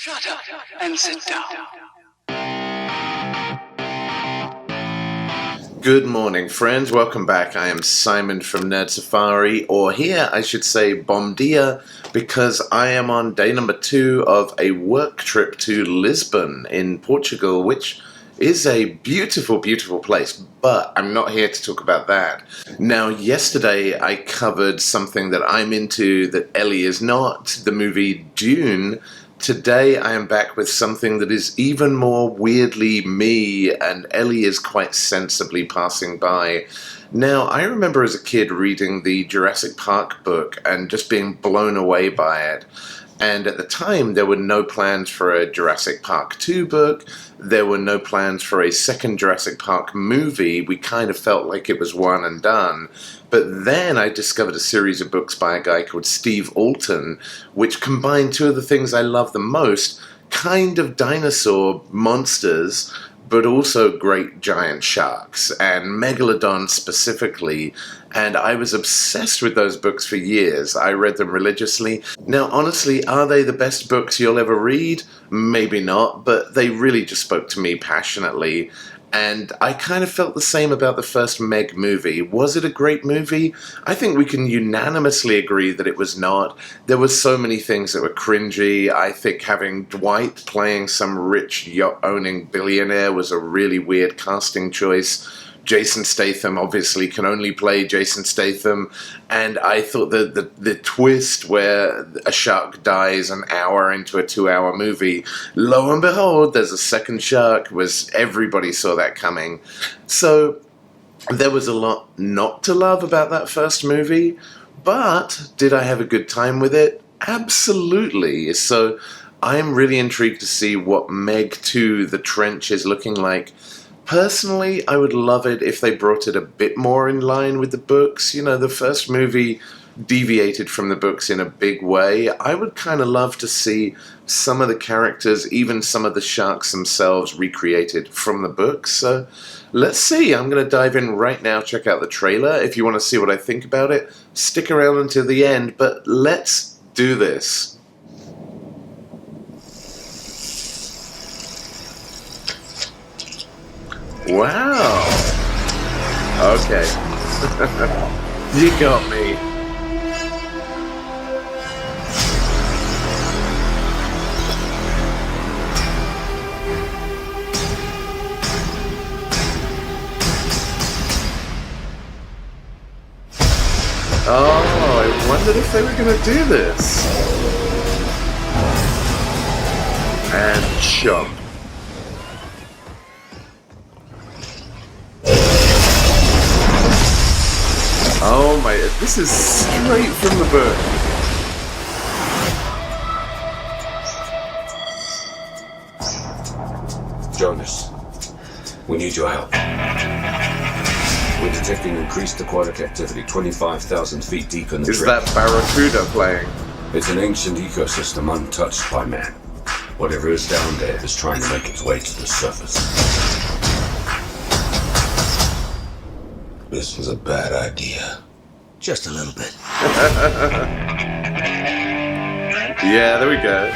Shut up and sit down. Good morning, friends. Welcome back. I am Simon from Nerd Safari, or here I should say bom dia, because I am on day number 2 of a work trip to Lisbon in Portugal, which is a beautiful, beautiful place, but I'm not here to talk about that. Now, yesterday I covered something that I'm into that Ellie is not, the movie Dune. Today I am back with something that is even more weirdly me, and Ellie is quite sensibly passing by. Now, I remember as a kid reading the Jurassic Park book and just being blown away by it. And at the time, there were no plans for a Jurassic Park 2 book. There were no plans for a second Jurassic Park movie. We kind of felt like it was one and done. But then I discovered a series of books by a guy called Steve Alten, which combined two of the things I love the most, kind of dinosaur monsters, but also great giant sharks, and Megalodon specifically, and I was obsessed with those books for years. I read them religiously. Now, honestly, are they the best books you'll ever read? Maybe not, but they really just spoke to me passionately, and I kind of felt the same about the first Meg movie. Was it a great movie? I think we can unanimously agree that it was not. There were so many things that were cringy. I think having Dwight playing some rich yacht-owning billionaire was a really weird casting choice. Jason Statham obviously can only play Jason Statham, and I thought that the twist where a shark dies an hour into a 2-hour movie, lo and behold, there's a second shark, everybody saw that coming. So there was a lot not to love about that first movie, but did I have a good time with it? Absolutely. So I'm really intrigued to see what Meg 2, The Trench, is looking like. Personally, I would love it if they brought it a bit more in line with the books. You know, the first movie deviated from the books in a big way. I would kind of love to see some of the characters, even some of the sharks themselves, recreated from the books. So let's see. I'm going to dive in right now, check out the trailer. If you want to see what I think about it, stick around until the end, but let's do this. Wow. Okay. You got me. Oh, I wondered if they were going to do this. And chomp. Oh my, this is straight from the book. Jonas, we need your help. We're detecting increased aquatic activity 25,000 feet deep in the Is that Barracuda playing? It's an ancient ecosystem untouched by man. Whatever is down there is trying to make its way to the surface. This was a bad idea. Just a little bit. Yeah, there we go.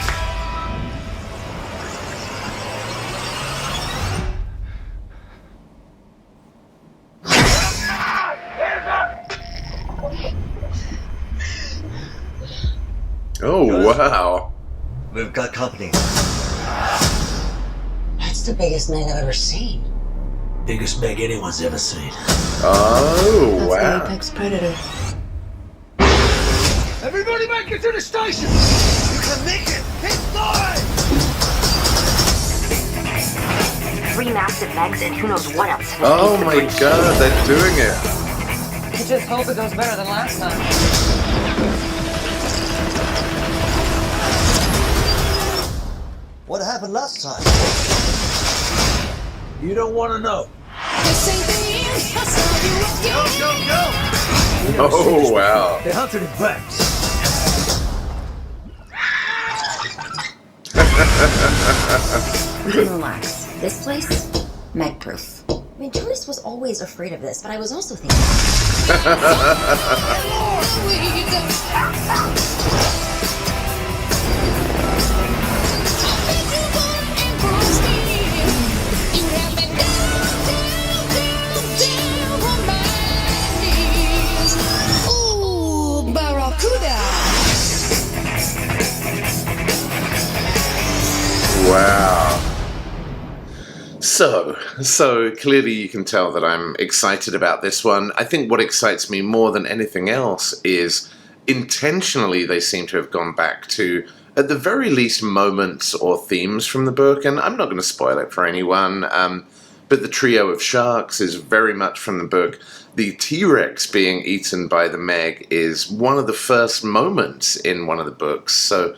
Oh, wow. We've got company. That's the biggest Meg I've ever seen. Biggest Meg anyone's ever seen. Oh, That's wow. an apex predator. Everybody make it to the station! You can make it! Keep flying! 3 massive Megs and who knows what else. Oh my god, they're doing it. I just hope it goes better than last time. What happened last time? You don't want to know. Go! Oh, wow. They hunted in packs. Relax. This place, Meg-proof. I mean, Jonas was always afraid of this, but I was also thinking... Wow. So clearly you can tell that I'm excited about this one. I think what excites me more than anything else is intentionally they seem to have gone back to, at the very least, moments or themes from the book, and I'm not going to spoil it for anyone, but the trio of sharks is very much from the book. The T-Rex being eaten by the Meg is one of the first moments in one of the books, so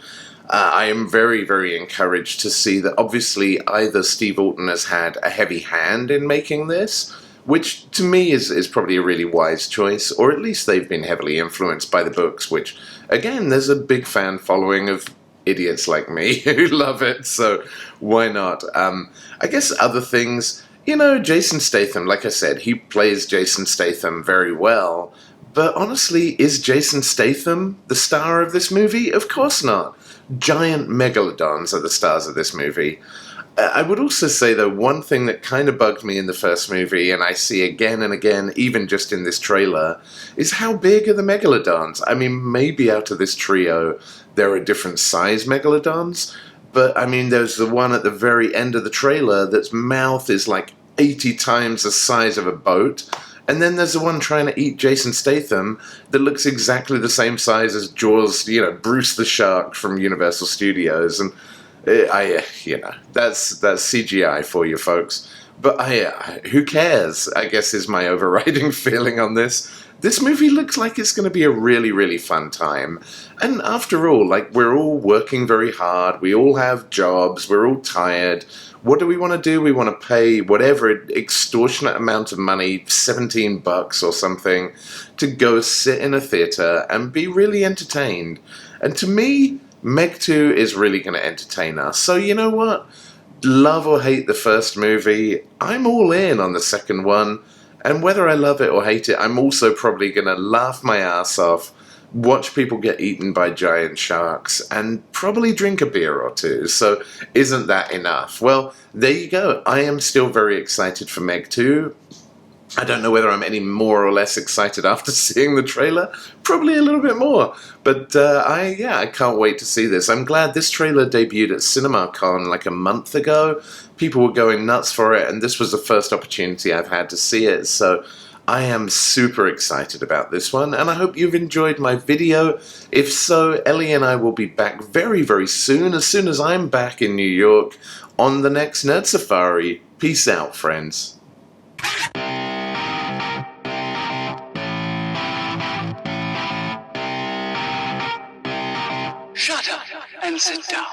I am very, very encouraged to see that obviously either Steve Alten has had a heavy hand in making this, which to me is probably a really wise choice, or at least they've been heavily influenced by the books, which, again, there's a big fan following of idiots like me who love it, so why not? I guess other things, Jason Statham, like I said, he plays Jason Statham very well, but honestly, is Jason Statham the star of this movie? Of course not. Giant megalodons are the stars of this movie. I would also say, though, one thing that kind of bugged me in the first movie, and I see again and again, even just in this trailer, is how big are the megalodons? I mean, maybe out of this trio, there are different size megalodons, but I mean, there's the one at the very end of the trailer that's mouth is like 80 times the size of a boat. And then there's the one trying to eat Jason Statham that looks exactly the same size as Jaws, Bruce the Shark from Universal Studios. And, that's CGI for you folks. But who cares, I guess, is my overriding feeling on this. This movie looks like it's going to be a really, really fun time. And after all, we're all working very hard. We all have jobs. We're all tired. What do we want to do? We want to pay whatever extortionate amount of money, $17 or something, to go sit in a theater and be really entertained. And to me, Meg 2 is really going to entertain us. So you know what? Love or hate the first movie, I'm all in on the second one. And whether I love it or hate it, I'm also probably going to laugh my ass off, watch people get eaten by giant sharks, and probably drink a beer or two. So isn't that enough? Well, there you go. I am still very excited for Meg 2. I don't know whether I'm any more or less excited after seeing the trailer. Probably a little bit more. But I can't wait to see this. I'm glad this trailer debuted at CinemaCon like a month ago. People were going nuts for it, and this was the first opportunity I've had to see it. So I am super excited about this one, and I hope you've enjoyed my video. If so, Ellie and I will be back very, very soon as I'm back in New York on the next Nerd Safari. Peace out, friends. Shut up and sit down.